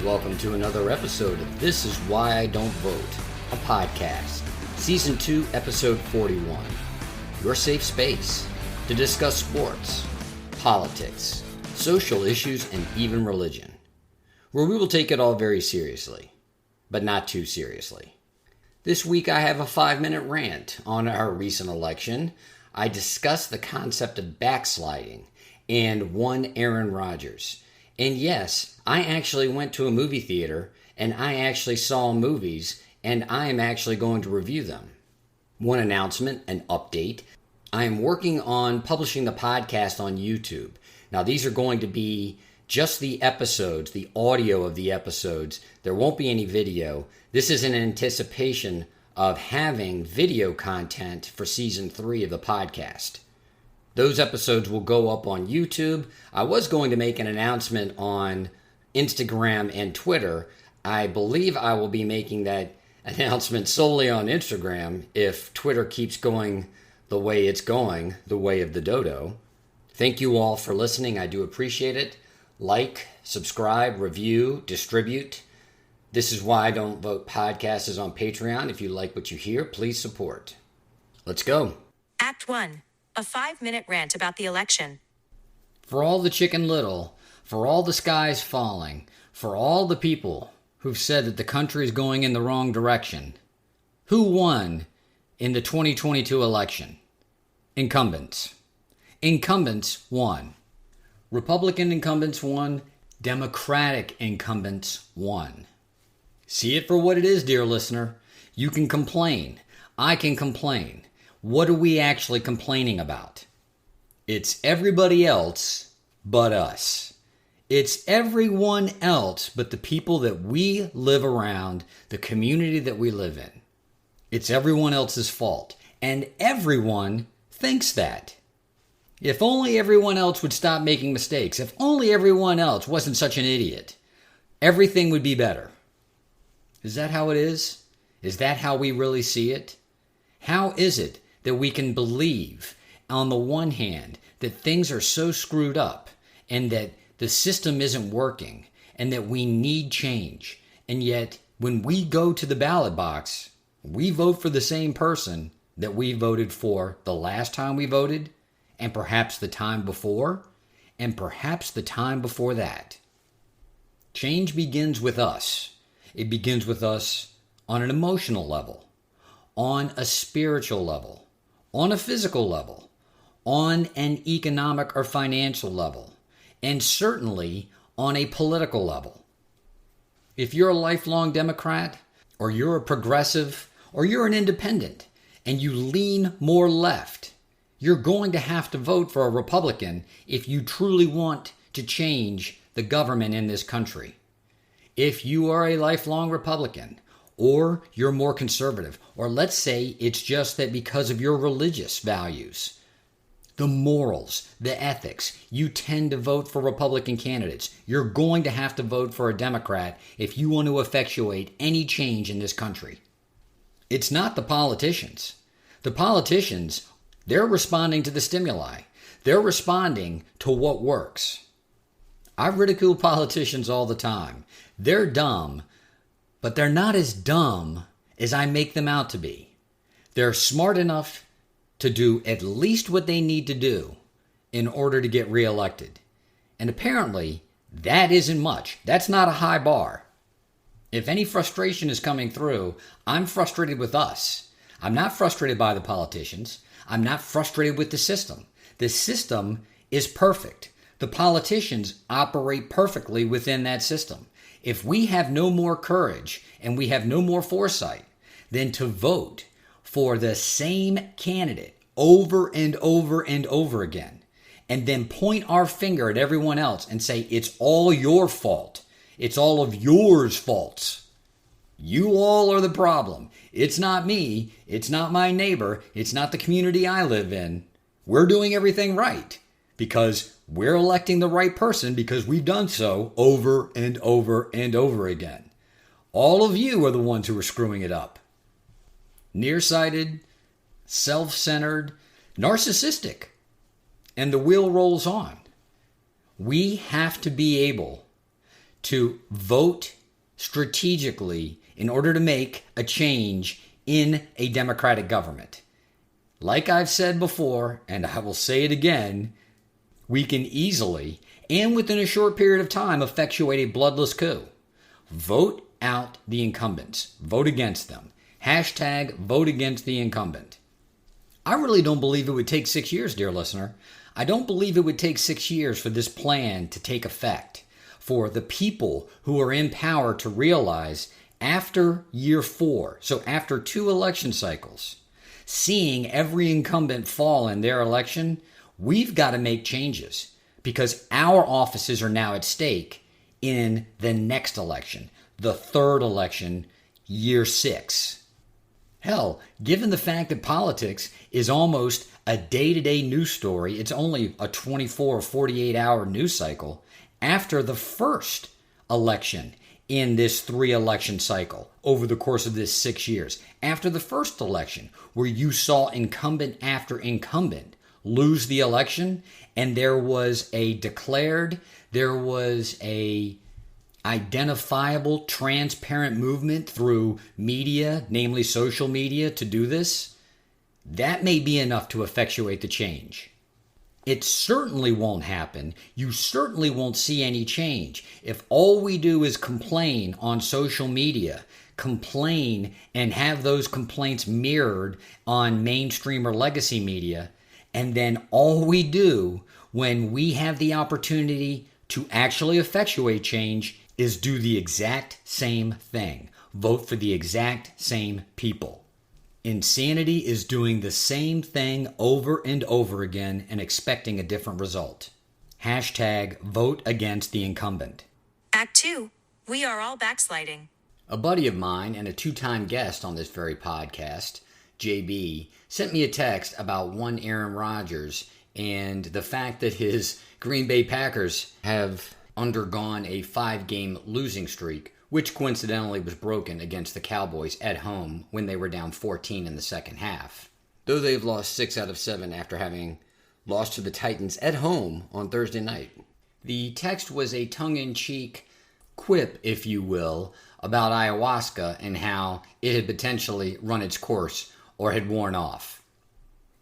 Welcome to another episode of This Is Why I Don't Vote, a podcast, Season 2, Episode 41. Your safe space to discuss sports, politics, social issues, and even religion, where we will take it all very seriously, but not too seriously. This week I have a 5-minute rant on our recent election. I discuss the concept of backsliding and one Aaron Rodgers. And yes, I actually went to a movie theater and I actually saw movies and I am actually going to review them. One announcement, an update. I am working on publishing the podcast on YouTube. Now these are going to be just the episodes, the audio of the episodes. There won't be any video. This is in anticipation of having video content for Season 3 of the podcast. Those episodes will go up on YouTube. I was going to make an announcement on Instagram and Twitter. I believe I will be making that announcement solely on Instagram if Twitter keeps going the way it's going, the way of the dodo. Thank you all for listening. I do appreciate it. Like, subscribe, review, distribute. This Is Why I Don't Vote podcast is on Patreon. If you like what you hear, please support. Let's go. Act 1. A 5-minute rant about the election. For all the Chicken Little, for all the skies falling, for all the people who've said that the country is going in the wrong direction, who won in the 2022 election? Incumbents. Incumbents won. Republican incumbents won. Democratic incumbents won. See it for what it is, dear listener. You can complain. I can complain. What are we actually complaining about? It's everybody else but us. It's everyone else but the people that we live around, the community that we live in. It's everyone else's fault. And everyone thinks that. If only everyone else would stop making mistakes, if only everyone else wasn't such an idiot, everything would be better. Is that how it is? Is that how we really see it? How is it that we can believe, on the one hand, that things are so screwed up and that the system isn't working and that we need change, and yet when we go to the ballot box, we vote for the same person that we voted for the last time we voted, and perhaps the time before, and perhaps the time before that? Change begins with us. It begins with us on an emotional level, on a spiritual level, on a physical level, on an economic or financial level, and certainly on a political level. If you're a lifelong Democrat, or you're a progressive, or you're an independent, and you lean more left, you're going to have to vote for a Republican if you truly want to change the government in this country. If you are a lifelong Republican, or you're more conservative, or let's say it's just that because of your religious values, the morals, the ethics, you tend to vote for Republican candidates. You're going to have to vote for a Democrat if you want to effectuate any change in this country. It's not the politicians. The politicians, they're responding to the stimuli. They're responding to what works. I ridicule politicians all the time. They're dumb, but they're not as dumb as I make them out to be. They're smart enough to do at least what they need to do in order to get reelected. And apparently, that isn't much. That's not a high bar. If any frustration is coming through, I'm frustrated with us. I'm not frustrated by the politicians. I'm not frustrated with the system. The system is perfect. The politicians operate perfectly within that system. If we have no more courage and we have no more foresight than to vote for the same candidate over and over and over again, and then point our finger at everyone else and say, it's all your fault. It's all of yours faults. You all are the problem. It's not me. It's not my neighbor. It's not the community I live in. We're doing everything right because we're electing the right person because we've done so over and over and over again. All of you are the ones who are screwing it up. Nearsighted, self-centered, narcissistic. And the wheel rolls on. We have to be able to vote strategically in order to make a change in a democratic government. Like I've said before, and I will say it again, we can easily, and within a short period of time, effectuate a bloodless coup. Vote out the incumbents. Vote against them. Hashtag vote against the incumbent. I really don't believe it would take 6 years, dear listener. I don't believe it would take 6 years for this plan to take effect, for the people who are in power to realize after year 4, so after 2 election cycles, seeing every incumbent fall in their election, we've got to make changes because our offices are now at stake in the next election, the 3rd election, year 6. Hell, given the fact that politics is almost a day-to-day news story, it's only a 24 or 48-hour news cycle after the first election in this 3-election cycle over the course of this 6 years. After the first election, where you saw incumbent after incumbent lose the election, and there was a identifiable, transparent movement through media, namely social media, to do this, that may be enough to effectuate the change. It certainly won't happen. You certainly won't see any change if all we do is complain on social media, complain and have those complaints mirrored on mainstream or legacy media, and then all we do when we have the opportunity to actually effectuate change is do the exact same thing. Vote for the exact same people. Insanity is doing the same thing over and over again and expecting a different result. Hashtag vote against the incumbent. Act 2. We are all backsliding. A buddy of mine and a 2-time guest on this very podcast, JB, sent me a text about one Aaron Rodgers and the fact that his Green Bay Packers have undergone a 5-game losing streak, which coincidentally was broken against the Cowboys at home when they were down 14 in the second half. Though they've lost 6 out of 7 after having lost to the Titans at home on Thursday night. The text was a tongue-in-cheek quip, if you will, about ayahuasca and how it had potentially run its course or had worn off.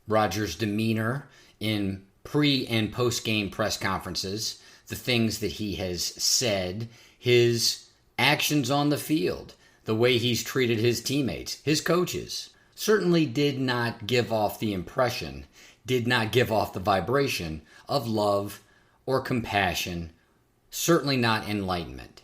Rodgers' demeanor in pre- and post-game press conferences, the things that he has said, his actions on the field, the way he's treated his teammates, his coaches, certainly did not give off the impression, did not give off the vibration of love or compassion, certainly not enlightenment.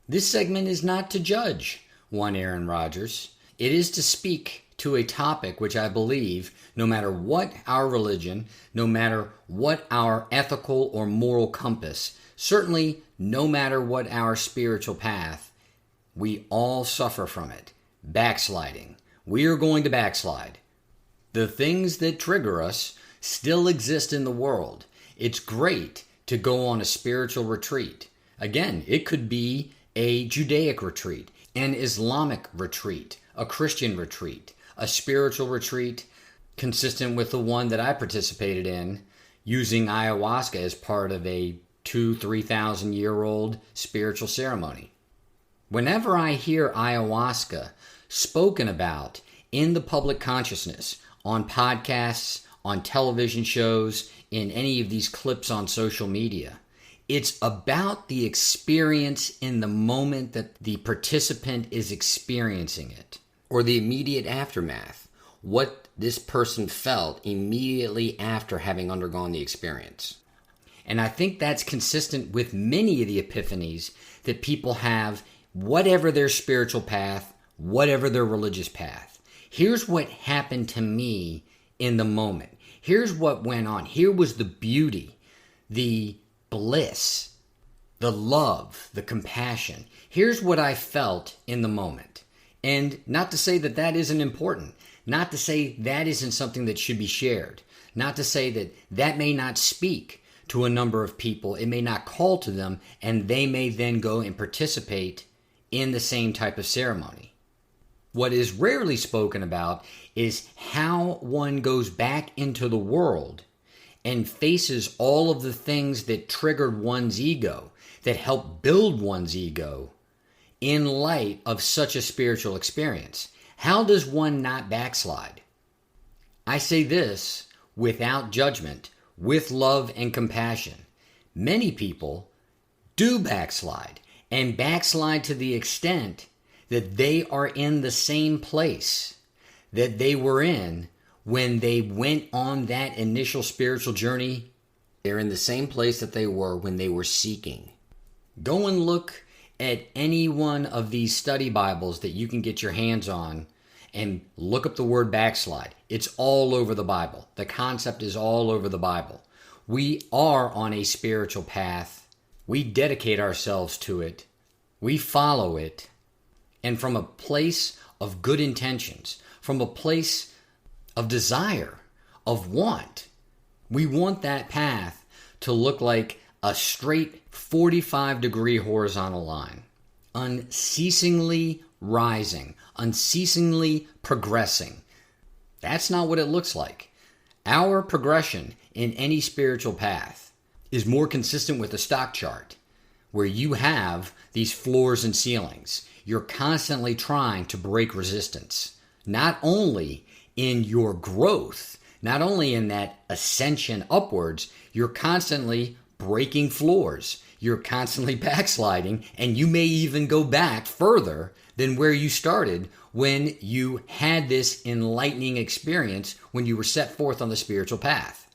This segment is not to judge one Aaron Rodgers. It is to speak to a topic which I believe, no matter what our religion, no matter what our ethical or moral compass, certainly no matter what our spiritual path, we all suffer from it. Backsliding. We are going to backslide. The things that trigger us still exist in the world. It's great to go on a spiritual retreat. Again, it could be a Judaic retreat, an Islamic retreat, a Christian retreat, a spiritual retreat consistent with the one that I participated in, using ayahuasca as part of a 2,000-3,000 year old spiritual ceremony. Whenever I hear ayahuasca spoken about in the public consciousness, on podcasts, on television shows, in any of these clips on social media, it's about the experience in the moment that the participant is experiencing it, or the immediate aftermath, what this person felt immediately after having undergone the experience. And I think that's consistent with many of the epiphanies that people have, whatever their spiritual path, whatever their religious path. Here's what happened to me in the moment. Here's what went on. Here was the beauty, the bliss, the love, the compassion. Here's what I felt in the moment. And not to say that that isn't important. Not to say that isn't something that should be shared. Not to say that that may not speak to a number of people. It may not call to them, and they may then go and participate in the same type of ceremony. What is rarely spoken about is how one goes back into the world and faces all of the things that triggered one's ego, that help build one's ego in light of such a spiritual experience. How does one not backslide? I say this without judgment, with love and compassion. Many people do backslide, and backslide to the extent that they are in the same place that they were in when they went on that initial spiritual journey. They're in the same place that they were when they were seeking. Go and look at any one of these study Bibles that you can get your hands on and look up the word backslide. It's all over the Bible. The concept is all over the Bible. We are on a spiritual path. We dedicate ourselves to it. We follow it. And from a place of good intentions, from a place of desire, of want, we want that path to look like a straight 45-degree horizontal line, unceasingly rising, unceasingly progressing. That's not what it looks like. Our progression in any spiritual path is more consistent with a stock chart, where you have these floors and ceilings. You're constantly trying to break resistance, not only in your growth, not only in that ascension upwards, you're constantly breaking floors. You're constantly backsliding, and you may even go back further than where you started when you had this enlightening experience when you were set forth on the spiritual path.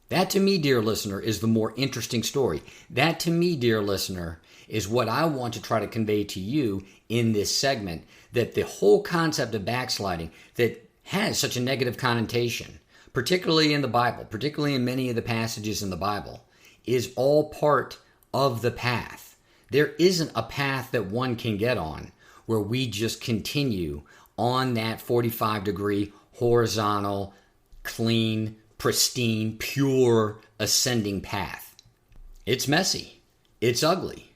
That to me, dear listener, is the more interesting story. That to me, dear listener, is what I want to try to convey to you in this segment, that the whole concept of backsliding that has such a negative connotation, particularly in the Bible, particularly in many of the passages in the Bible, is all part of the path. There isn't a path that one can get on where we just continue on that 45-degree horizontal, clean, pristine, pure ascending path. It's messy. It's ugly.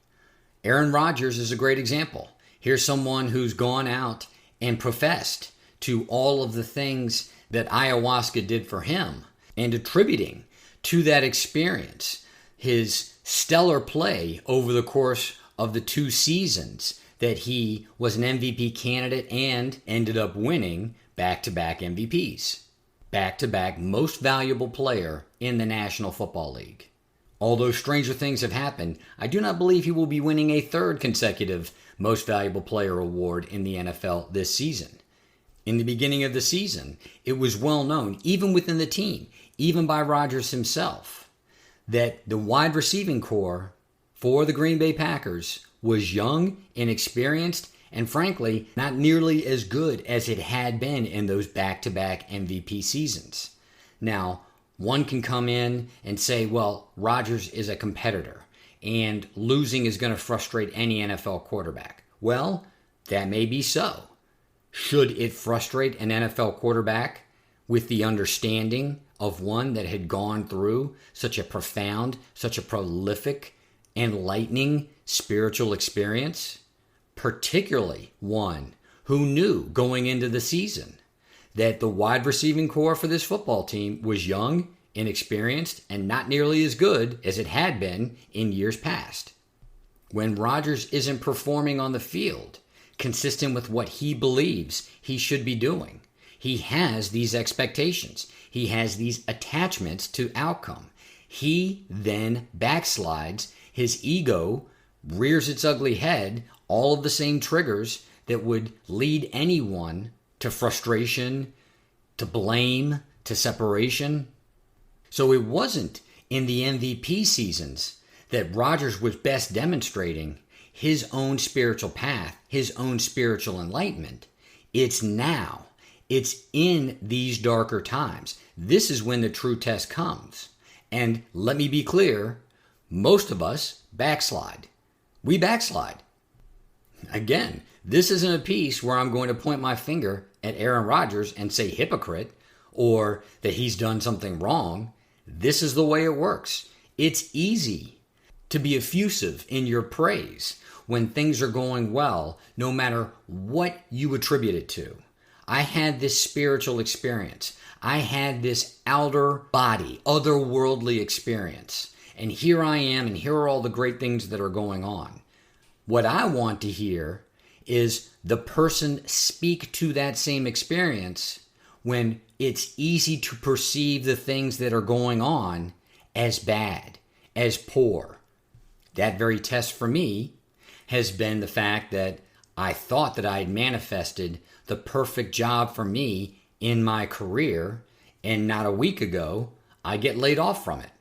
Aaron Rodgers is a great example. Here's someone who's gone out and professed to all of the things that ayahuasca did for him, and attributing to that experience his stellar play over the course of the 2 seasons that he was an MVP candidate and ended up winning back-to-back MVPs. Back-to-back most valuable player in the National Football League. Although stranger things have happened, I do not believe he will be winning a 3rd consecutive most valuable player award in the NFL this season. In the beginning of the season, it was well known, even within the team, even by Rodgers himself, that the wide receiving core for the Green Bay Packers was young, inexperienced, and frankly, not nearly as good as it had been in those back-to-back MVP seasons. Now, one can come in and say, well, Rodgers is a competitor, and losing is going to frustrate any NFL quarterback. Well, that may be so. Should it frustrate an NFL quarterback with the understanding of one that had gone through such a profound, such a prolific, enlightening spiritual experience? Particularly one who knew going into the season that the wide receiving core for this football team was young, inexperienced, and not nearly as good as it had been in years past. When Rodgers isn't performing on the field consistent with what he believes he should be doing, he has these expectations. He has these attachments to outcome. He then backslides. His ego rears its ugly head, all of the same triggers that would lead anyone to frustration, to blame, to separation. So it wasn't in the MVP seasons that Rodgers was best demonstrating his own spiritual path, his own spiritual enlightenment. It's now. It's in these darker times. This is when the true test comes. And let me be clear, most of us backslide. We backslide. Again, this isn't a piece where I'm going to point my finger at Aaron Rodgers and say hypocrite or that he's done something wrong. This is the way it works. It's easy to be effusive in your praise when things are going well, no matter what you attribute it to. I had this spiritual experience. I had this outer body, otherworldly experience. and here I am, and here are all the great things that are going on. What I want to hear is the person speak to that same experience when it's easy to perceive the things that are going on as bad, as poor. That very test for me has been the fact that I thought that I had manifested the perfect job for me in my career, and not a week ago, I get laid off from it.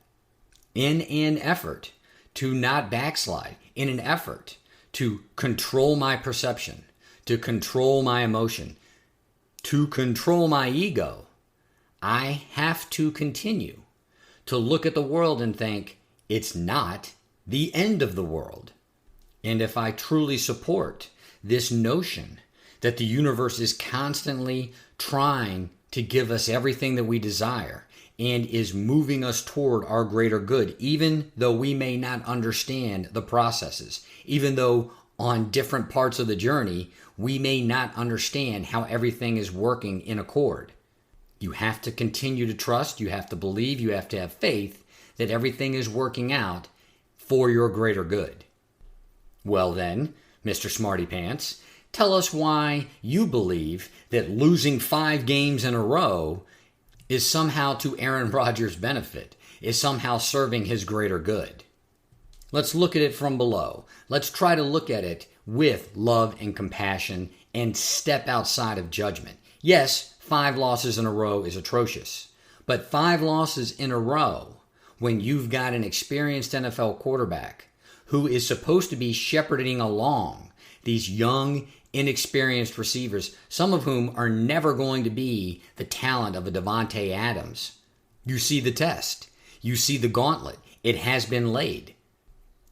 In an effort to not backslide, in an effort to control my perception, to control my emotion, to control my ego, I have to continue to look at the world and think it's not the end of the world. And if I truly support this notion that the universe is constantly trying to give us everything that we desire and is moving us toward our greater good, even though we may not understand the processes, even though on different parts of the journey, we may not understand how everything is working in accord. You have to continue to trust, you have to believe, you have to have faith that everything is working out for your greater good. Well then, Mr. Smarty Pants, tell us why you believe that losing 5 games in a row is somehow to Aaron Rodgers' benefit, is somehow serving his greater good. Let's look at it from below. Let's try to look at it with love and compassion and step outside of judgment. Yes, 5 losses in a row is atrocious, but 5 losses in a row when you've got an experienced NFL quarterback who is supposed to be shepherding along these young, inexperienced receivers, some of whom are never going to be the talent of a Devontae Adams. You see the test. You see the gauntlet. It has been laid.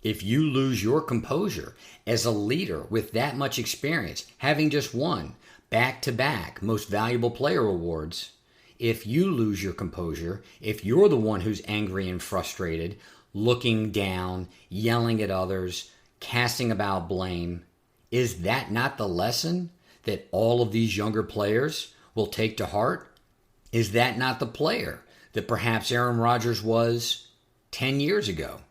If you lose your composure as a leader with that much experience, having just won back-to-back most valuable player awards, if you lose your composure, if you're the one who's angry and frustrated, looking down, yelling at others, casting about blame, is that not the lesson that all of these younger players will take to heart? Is that not the player that perhaps Aaron Rodgers was 10 years ago?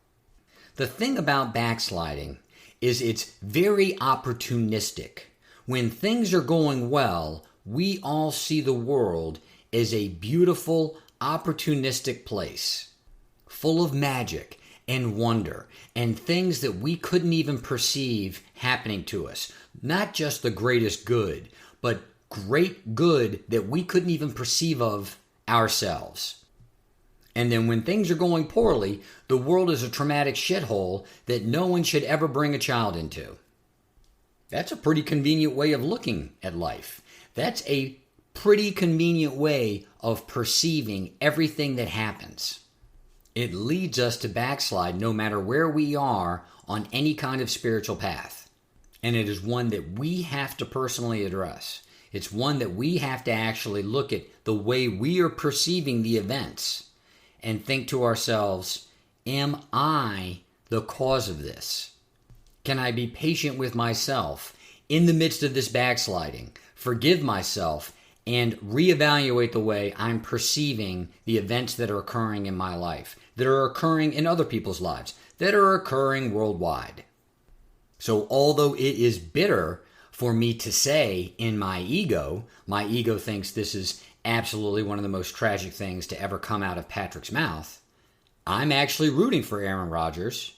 The thing about backsliding is it's very opportunistic. When things are going well, we all see the world as a beautiful, opportunistic place, full of magic and wonder and things that we couldn't even perceive happening to us. Not just the greatest good, but great good that we couldn't even perceive of ourselves. And then when things are going poorly, the world is a traumatic shithole that no one should ever bring a child into. That's a pretty convenient way of looking at life. That's a pretty convenient way of perceiving everything that happens. It leads us to backslide no matter where we are on any kind of spiritual path. And it is one that we have to personally address. It's one that we have to actually look at the way we are perceiving the events and think to ourselves, am I the cause of this? Can I be patient with myself in the midst of this backsliding, forgive myself, and reevaluate the way I'm perceiving the events that are occurring in my life, that are occurring in other people's lives, that are occurring worldwide? So although it is bitter for me to say in my ego thinks this is absolutely one of the most tragic things to ever come out of Patrick's mouth, I'm actually rooting for Aaron Rodgers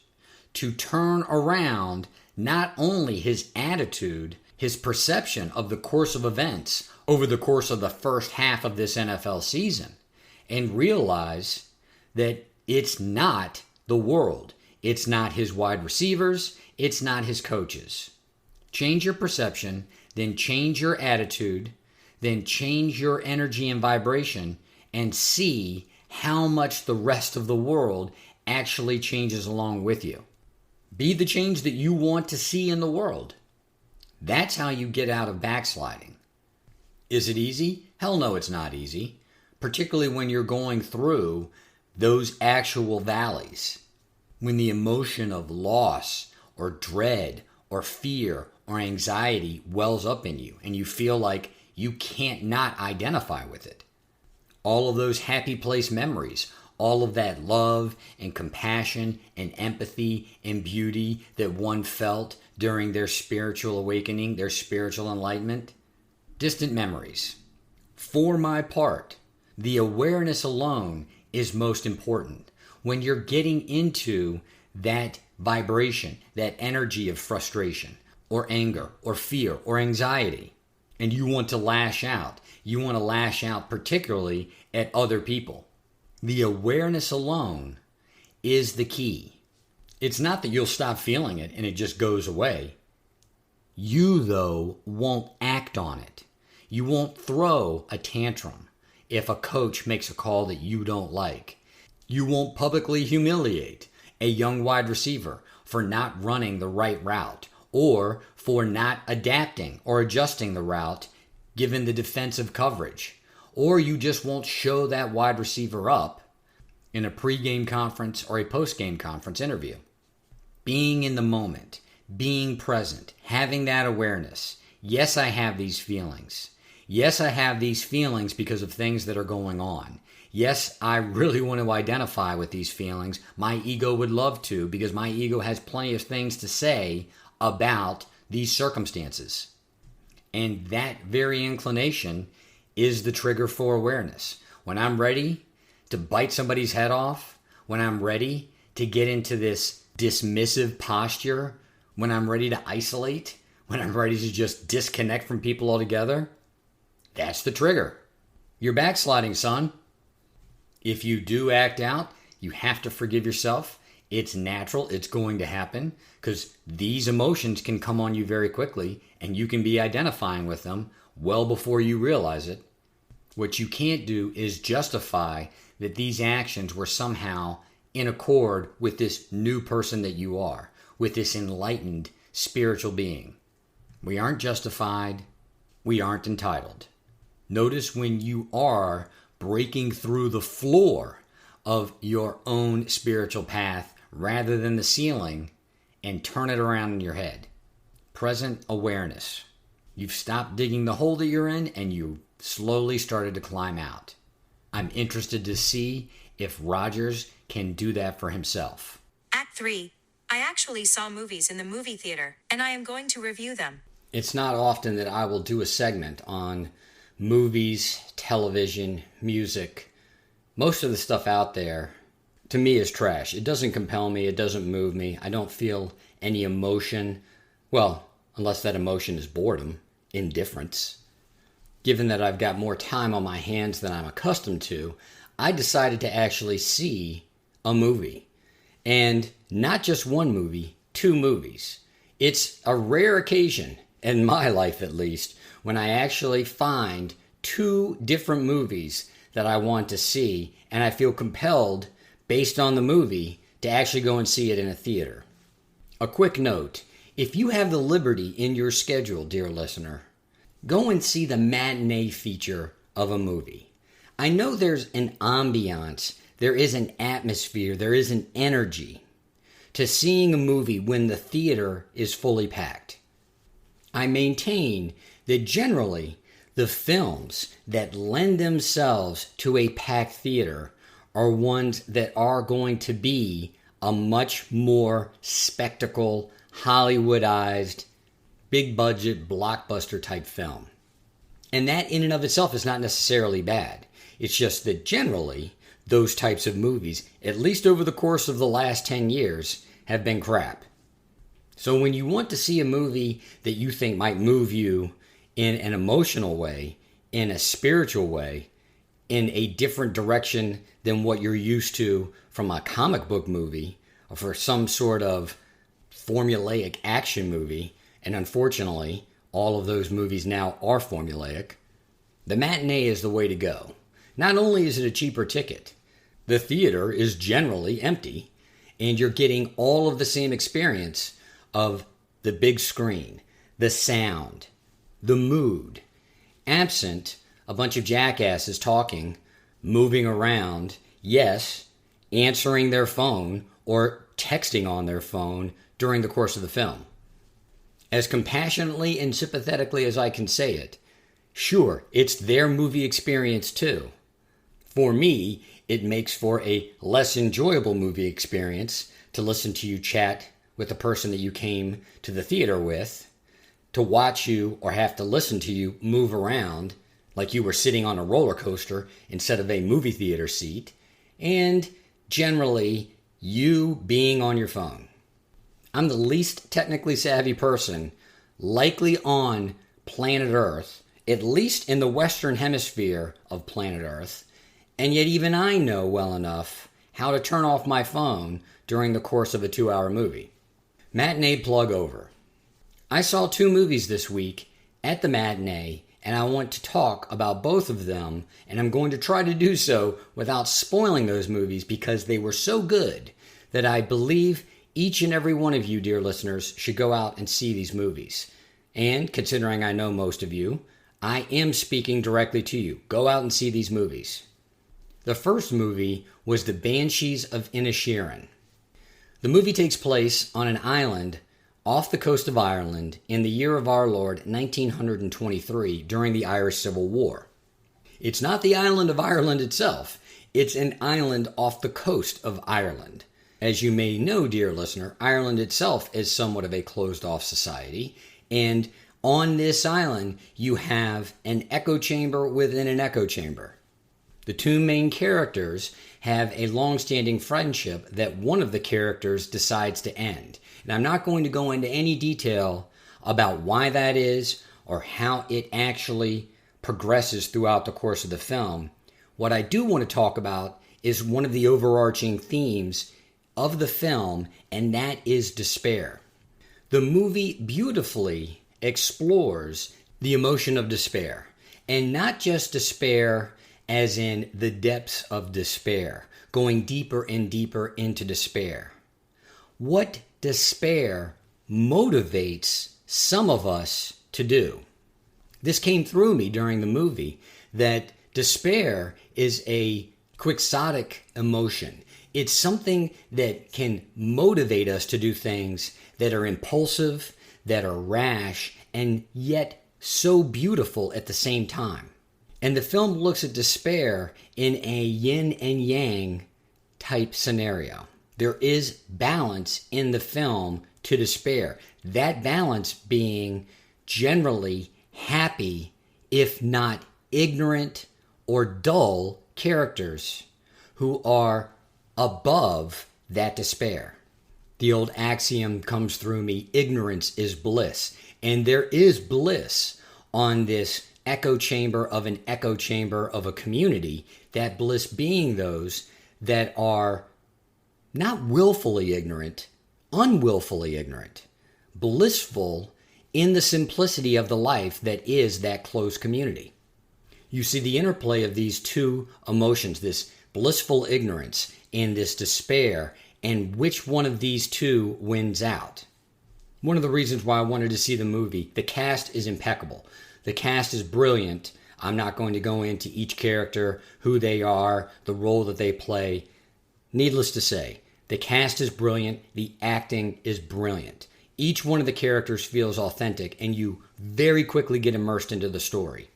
to turn around not only his attitude, his perception of the course of events over the course of the first half of this NFL season, and realize that it's not the world. It's not his wide receivers. It's not his coaches. Change your perception, then change your attitude, then change your energy and vibration, and see how much the rest of the world actually changes along with you. Be the change that you want to see in the world. That's how you get out of backsliding. Is it easy? Hell no, it's not easy. Particularly when you're going through those actual valleys. When the emotion of loss or dread or fear or anxiety wells up in you and you feel like you can't not identify with it. All of those happy place memories, all of that love and compassion and empathy and beauty that one felt during their spiritual awakening, their spiritual enlightenment? Distant memories. For my part, the awareness alone is most important. When you're getting into that vibration, that energy of frustration or anger or fear or anxiety, and you want to lash out, particularly at other people. The awareness alone is the key. It's not that you'll stop feeling it and it just goes away. You, though, won't act on it. You won't throw a tantrum if a coach makes a call that you don't like. You won't publicly humiliate a young wide receiver for not running the right route or for not adapting or adjusting the route given the defensive coverage. Or you just won't show that wide receiver up in a pregame conference or a postgame conference interview. Being in the moment, being present, having that awareness. Yes, I have these feelings. Yes, I have these feelings because of things that are going on. Yes, I really want to identify with these feelings. My ego would love to because my ego has plenty of things to say about these circumstances. And that very inclination is the trigger for awareness. When I'm ready to bite somebody's head off, when I'm ready to get into this dismissive posture, when I'm ready to isolate, when I'm ready to just disconnect from people altogether, that's the trigger. You're backsliding, son. If you do act out, you have to forgive yourself. It's natural. It's going to happen because these emotions can come on you very quickly and you can be identifying with them well before you realize it. What you can't do is justify that these actions were somehow in accord with this new person that you are, with this enlightened spiritual being. We aren't justified. We aren't entitled. Notice when you are breaking through the floor of your own spiritual path rather than the ceiling and turn it around in your head. Present awareness. You've stopped digging the hole that you're in and you slowly started to climb out. I'm interested to see if Rodgers can do that for himself. Act 3. I actually saw movies in the movie theater, and I am going to review them. It's not often that I will do a segment on movies, television, music. Most of the stuff out there, to me, is trash. It doesn't compel me. It doesn't move me. I don't feel any emotion. Well, unless that emotion is boredom, indifference. Given that I've got more time on my hands than I'm accustomed to, I decided to actually see a movie. And not just one movie, 2 movies. It's a rare occasion, in my life at least, when I actually find 2 different movies that I want to see, and I feel compelled, based on the movie, to actually go and see it in a theater. A quick note, if you have the liberty in your schedule, dear listener, go and see the matinee feature of a movie. I know there's an ambiance, there is an atmosphere, there is an energy to seeing a movie when the theater is fully packed. I maintain that generally the films that lend themselves to a packed theater are ones that are going to be a much more spectacle, Hollywoodized, big budget, blockbuster type film. And that in and of itself is not necessarily bad. It's just that generally those types of movies, at least over the course of the last 10 years, have been crap. So when you want to see a movie that you think might move you in an emotional way, in a spiritual way, in a different direction than what you're used to from a comic book movie or for some sort of formulaic action movie, and unfortunately, all of those movies now are formulaic, the matinee is the way to go. Not only is it a cheaper ticket, the theater is generally empty, and you're getting all of the same experience of the big screen, the sound, the mood, absent a bunch of jackasses talking, moving around, yes, answering their phone or texting on their phone during the course of the film. As compassionately and sympathetically as I can say it, sure, it's their movie experience too. For me, it makes for a less enjoyable movie experience to listen to you chat with the person that you came to the theater with, to watch you or have to listen to you move around like you were sitting on a roller coaster instead of a movie theater seat, and generally you being on your phone. I'm the least technically savvy person likely on planet Earth, at least in the Western Hemisphere of planet Earth, and yet even I know well enough how to turn off my phone during the course of a 2-hour movie. Matinee plug over. I saw 2 movies this week at the matinee, and I want to talk about both of them, and I'm going to try to do so without spoiling those movies because they were so good that I believe each and every one of you, dear listeners, should go out and see these movies. And considering I know most of you, I am speaking directly to you. Go out and see these movies. The first movie was The Banshees of Inisheren. The movie takes place on an island off the coast of Ireland in the year of our Lord 1923 during the Irish Civil War. It's not the island of Ireland itself. It's an island off the coast of Ireland. As you may know, dear listener, Ireland itself is somewhat of a closed-off society, and on this island you have an echo chamber within an echo chamber. The 2 main characters have a long-standing friendship that one of the characters decides to end. And I'm not going to go into any detail about why that is or how it actually progresses throughout the course of the film. What I do want to talk about is one of the overarching themes of the film, and that is despair. The movie beautifully explores the emotion of despair, and not just despair as in the depths of despair, going deeper and deeper into despair. What despair motivates some of us to do. This came through me during the movie, that despair is a quixotic emotion. It's something that can motivate us to do things that are impulsive, that are rash, and yet so beautiful at the same time. And the film looks at despair in a yin and yang type scenario. There is balance in the film to despair. That balance being generally happy, if not ignorant or dull characters who are above that despair. The old axiom comes through me, ignorance is bliss. And there is bliss on this echo chamber of an echo chamber of a community, that bliss being those that are not willfully ignorant, unwillfully ignorant, blissful in the simplicity of the life that is that close community. You see the interplay of these 2 emotions, this blissful ignorance and this despair, and which one of these 2 wins out. One of the reasons why I wanted to see the movie, the cast is impeccable. The cast is brilliant. I'm not going to go into each character, who they are, the role that they play. Needless to say, the cast is brilliant. The acting is brilliant. Each one of the characters feels authentic, and you very quickly get immersed into the story.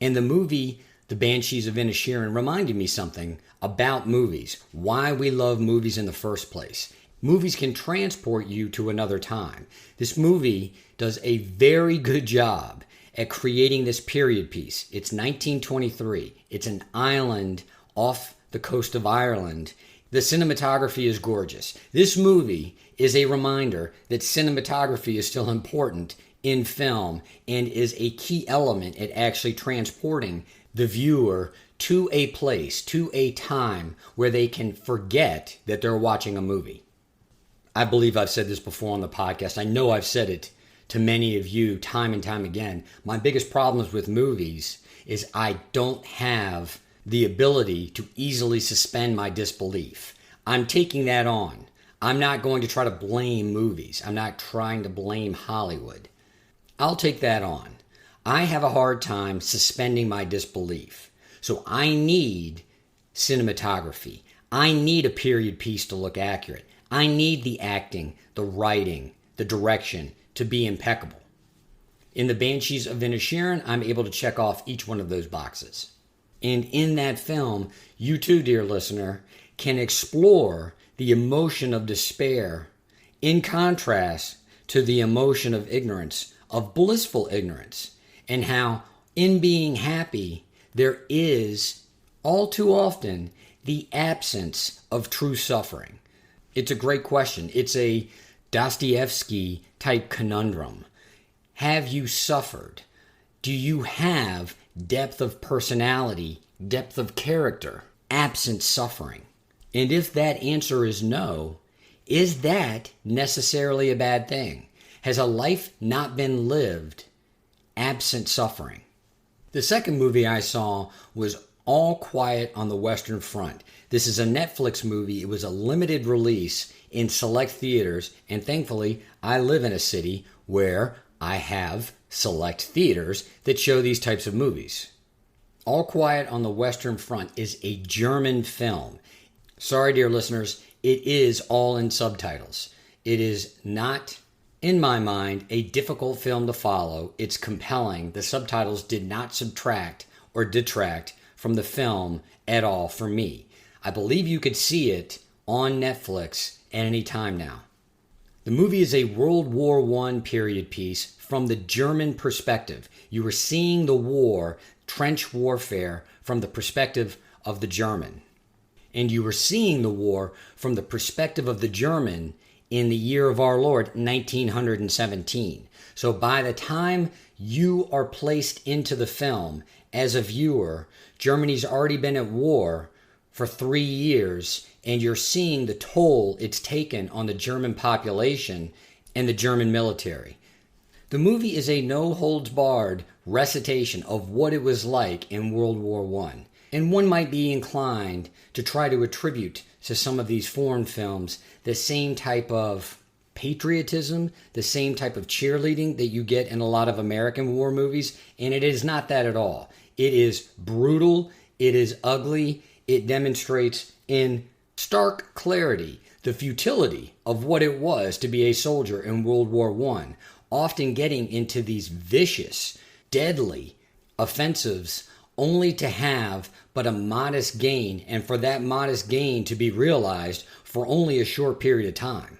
And the movie, The Banshees of Inisheren, reminded me something about movies, why we love movies in the first place. Movies can transport you to another time. This movie does a very good job at creating this period piece. It's 1923. It's an island off the coast of Ireland. The cinematography is gorgeous. This movie is a reminder that cinematography is still important in film and is a key element at actually transporting the viewer to a place, to a time where they can forget that they're watching a movie. I believe I've said this before on the podcast. I know I've said it to many of you time and time again. My biggest problems with movies is I don't have the ability to easily suspend my disbelief. I'm taking that on. I'm not going to try to blame movies. I'm not trying to blame Hollywood. I'll take that on. I have a hard time suspending my disbelief. So I need cinematography. I need a period piece to look accurate. I need the acting, the writing, the direction to be impeccable. In The Banshees of Inisheren, I'm able to check off each one of those boxes. And in that film, you too, dear listener, can explore the emotion of despair in contrast to the emotion of ignorance, of blissful ignorance, and how in being happy, there is, all too often, the absence of true suffering. It's a great question. It's a Dostoevsky type conundrum. Have you suffered? Do you have depth of personality, depth of character, absent suffering? And if that answer is no, is that necessarily a bad thing? Has a life not been lived absent suffering? The second movie I saw was All Quiet on the Western Front. This is a Netflix movie. It was a limited release in select theaters, and thankfully, I live in a city where I have select theaters that show these types of movies. All Quiet on the Western Front is a German film. Sorry, dear listeners, it is all in subtitles. It is not, in my mind, a difficult film to follow. It's compelling. The subtitles did not subtract or detract from the film at all for me. I believe you could see it on Netflix at any time now. The movie is a World War I period piece from the German perspective. You were seeing the war, trench warfare, from the perspective of the German. And you were seeing the war from the perspective of the German in the year of our Lord, 1917. So by the time you are placed into the film as a viewer, Germany's already been at war for 3 years, and you're seeing the toll it's taken on the German population and the German military. The movie is a no-holds-barred recitation of what it was like in World War I. And one might be inclined to try to attribute to some of these foreign films the same type of patriotism, the same type of cheerleading that you get in a lot of American war movies, and it is not that at all. It is brutal, it is ugly, it demonstrates in stark clarity the futility of what it was to be a soldier in World War I, often getting into these vicious, deadly offensives only to have but a modest gain, and for that modest gain to be realized for only a short period of time.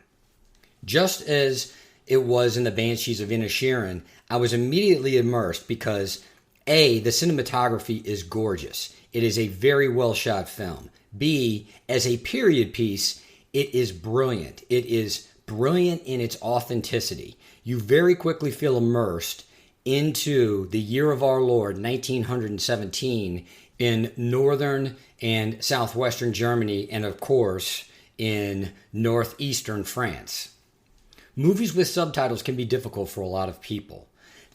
Just as it was in the Banshees of Inisheren, I was immediately immersed because A, the cinematography is gorgeous. It is a very well shot film. B, as a period piece, it is brilliant. It is brilliant in its authenticity. You very quickly feel immersed into the year of our Lord, 1917, in northern and southwestern Germany, and of course, in northeastern France. Movies with subtitles can be difficult for a lot of people.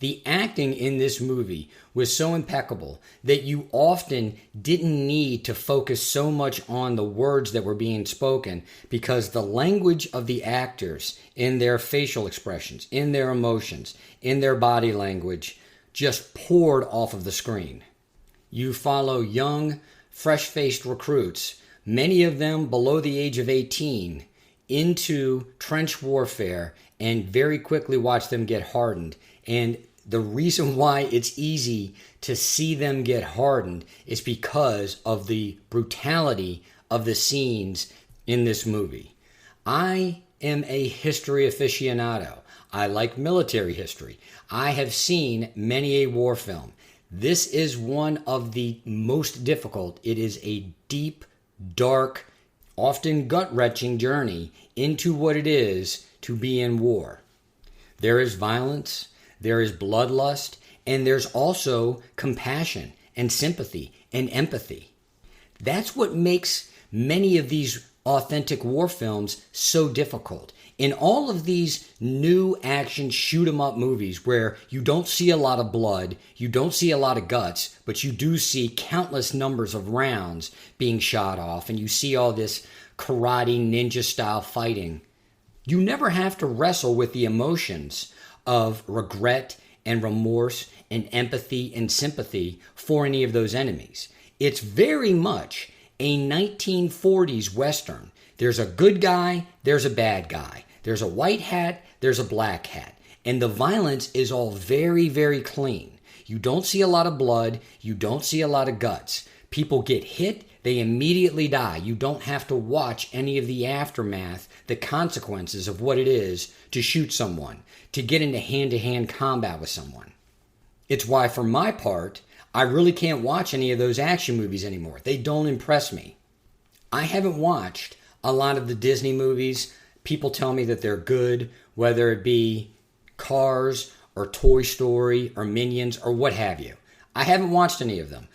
The acting in this movie was so impeccable that you often didn't need to focus so much on the words that were being spoken, because the language of the actors in their facial expressions, in their emotions, in their body language just poured off of the screen. You follow young, fresh-faced recruits, many of them below the age of 18, into trench warfare, and very quickly watch them get hardened. And the reason why it's easy to see them get hardened is because of the brutality of the scenes in this movie. I am a history aficionado. I like military history. I have seen many a war film. This is one of the most difficult. It is a deep, dark, often gut-wrenching journey into what it is to be in war. There is violence, there is bloodlust, and there's also compassion and sympathy and empathy. That's what makes many of these authentic war films so difficult. In all of these new action shoot-'em-up movies where you don't see a lot of blood, you don't see a lot of guts, but you do see countless numbers of rounds being shot off, and you see all this karate ninja-style fighting, you never have to wrestle with the emotions of regret and remorse and empathy and sympathy for any of those enemies. It's very much a 1940s Western. There's a good guy, there's a bad guy. There's a white hat, there's a black hat. And the violence is all very, very clean. You don't see a lot of blood, you don't see a lot of guts. People get hit, they immediately die. You don't have to watch any of the aftermath, the consequences of what it is to shoot someone, to get into hand-to-hand combat with someone. It's why, for my part, I really can't watch any of those action movies anymore. They don't impress me. I haven't watched a lot of the Disney movies. People tell me that they're good, whether it be Cars or Toy Story or Minions or what have you. I haven't watched any of them.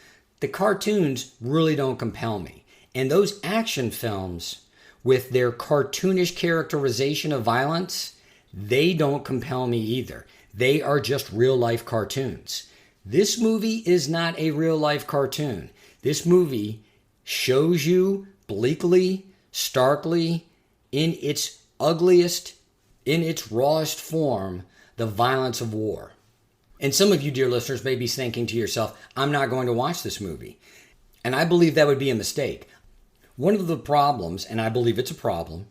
The cartoons really don't compel me. And those action films, with their cartoonish characterization of violence, they don't compel me either. They are just real-life cartoons. This movie is not a real-life cartoon. This movie shows you bleakly, starkly, in its ugliest, in its rawest form, the violence of war. And some of you, dear listeners, may be thinking to yourself, I'm not going to watch this movie. And I believe that would be a mistake. One of the problems, and I believe it's a problem,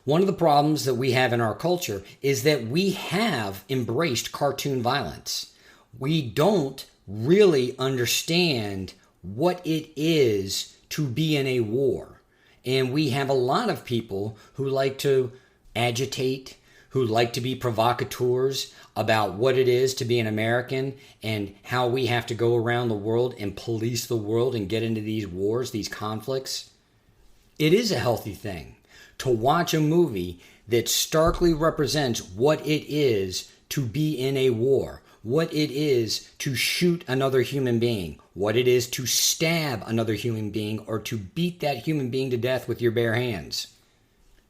one of the problems that we have in our culture is that we have embraced cartoon violence. We don't really understand what it is to be in a war. And we have a lot of people who like to agitate, who like to be provocateurs about what it is to be an American and how we have to go around the world and police the world and get into these wars, these conflicts. It is a healthy thing to watch a movie that starkly represents what it is to be in a war, what it is to shoot another human being, what it is to stab another human being or to beat that human being to death with your bare hands.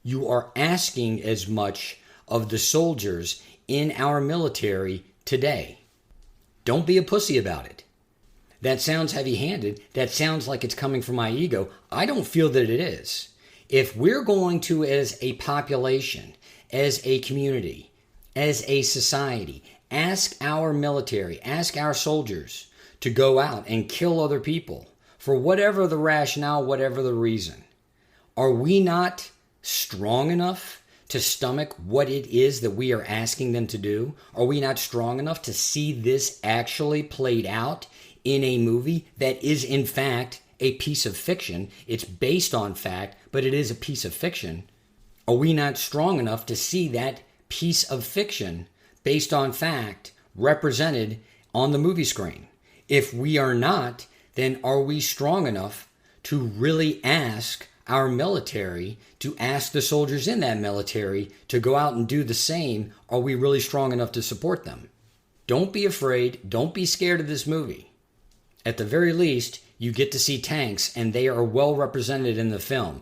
You are asking as much of the soldiers in our military today. Don't be a pussy about it. That sounds heavy-handed. That sounds like it's coming from my ego. I don't feel that it is. If we're going to, as a population, as a community, as a society, ask our military, ask our soldiers to go out and kill other people for whatever the rationale, whatever the reason, are we not strong enough to stomach what it is that we are asking them to do? Are we not strong enough to see this actually played out in a movie that is in fact a piece of fiction? It's based on fact, but it is a piece of fiction. Are we not strong enough to see that piece of fiction based on fact represented on the movie screen? If we are not, then are we strong enough to really ask our military, to ask the soldiers in that military to go out and do the same? Are we really strong enough to support them? Don't be afraid. Don't be scared of this movie. At the very least, you get to see tanks, and they are well represented in the film.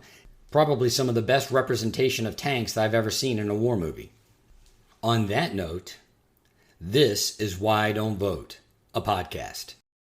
Probably some of the best representation of tanks that I've ever seen in a war movie. On that note, this is Why I Don't Vote, a podcast.